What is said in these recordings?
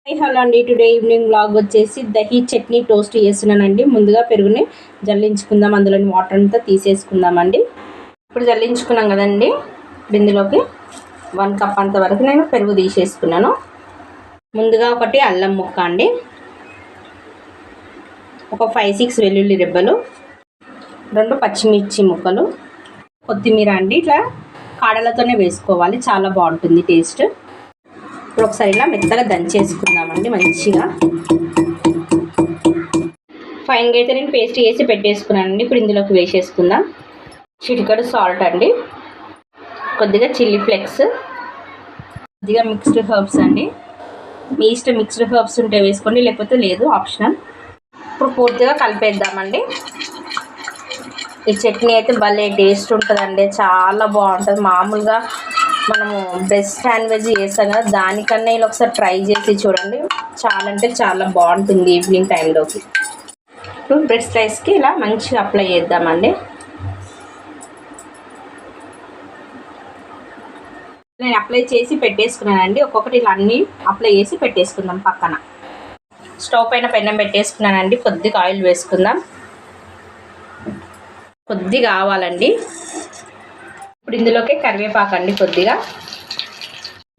Hello అండి, today evening vlog వచ్చేసి dahi chutney toast చేస్తున్నానండి. ముందుగా పెరుగుని జల్లించుకుందాం, అందులోని వాటర్ అంతా తీసేసుకుందామండి. ఇప్పుడు జల్లించుకున్నాం కదండి, ఇప్పుడు ఇందులోకి 1 కప్ అంత వరకు నేను పెరుగు తీసేసుకున్నాను. ముందుగా ఒకటి అల్లం ముక్క అండి, ఒక 5-6 వెల్లుల్లి రెబ్బలు, 2 పచ్చిమిర్చి ముక్కలు, కొత్తిమీర అండి. ఇట్లా కాడలతోనే వేసుకోవాలి, చాలా బాగుంటుంది టేస్ట్. ఇప్పుడు ఒకసారి ఇలా మెత్తగా దంచేసుకుందామండి మంచిగా. ఫైన్గా అయితే నేను పేస్ట్ చేసి పెట్టేసుకున్నానండి. ఇప్పుడు ఇందులోకి వేసేసుకుందాం. చిటికెడు సాల్ట్ అండి, కొద్దిగా చిల్లీ ఫ్లేక్స్, కొద్దిగా మిక్స్డ్ హర్బ్స్ అండి. మీ ఇష్టం, మిక్స్డ్ హర్బ్స్ ఉంటే వేసుకోండి, లేకపోతే లేదు, ఆప్షనల్. ఇప్పుడు పూర్తిగా కలిపేద్దామండి. ఈ చట్నీ అయితే భలే టేస్ట్ ఉంటుందండి, చాలా బాగుంటుంది. మామూలుగా మనము బ్రెడ్ శాండ్విచ్ చేస్తాం కదా, దానికన్నా ఇలా ఒకసారి ట్రై చేసి చూడండి, చాలా అంటే చాలా బాగుంటుంది ఈవినింగ్ టైంలోకి. ఇప్పుడు బ్రెడ్ స్లైస్కి ఇలా మంచిగా అప్లై చేద్దామండి. నేను అప్లై చేసి పెట్టేసుకున్నానండి. ఒక్కొక్కటి ఇలా అన్నీ అప్లై చేసి పెట్టేసుకుందాం పక్కన. స్టవ్ పైన పెనం పెట్టేసుకున్నానండి. కొద్దిగా ఆయిల్ వేసుకుందాం, కొద్దిగా ఆవాలండి. ఇప్పుడు ఇందులోకి కరివేపాకు అండి, కొద్దిగా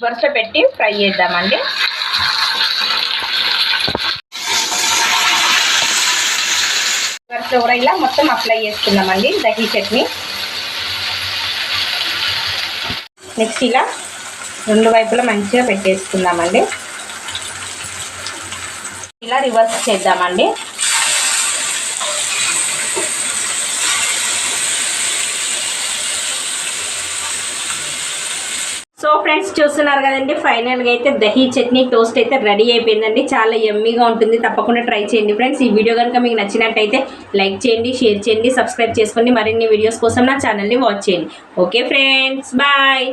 వరుస పెట్టి ఫ్రై చేద్దామండి. వరుస కూడా ఇలా మొత్తం అప్లై చేసుకుందామండి దహీ చట్నీ. నెక్స్ట్ ఇలా 2 వైపులా మంచిగా పెట్టేసుకుందామండి. ఇలా రివర్స్ చేద్దామండి. సో ఫ్రెండ్స్, చూస్తున్నారు కదండి, ఫైనల్గా అయితే దహీ చట్నీ టోస్ట్ అయితే రెడీ అయిపోయిందండి. చాలా యమ్మీగా ఉంటుంది, తప్పకుండా ట్రై చేయండి ఫ్రెండ్స్. ఈ వీడియో కనుక మీకు నచ్చినట్టయితే లైక్ చేయండి, షేర్ చేయండి, సబ్స్క్రైబ్ చేసుకోండి. మరిన్ని వీడియోస్ కోసం నా ఛానల్ని వాచ్ చేయండి. Okay friends, bye.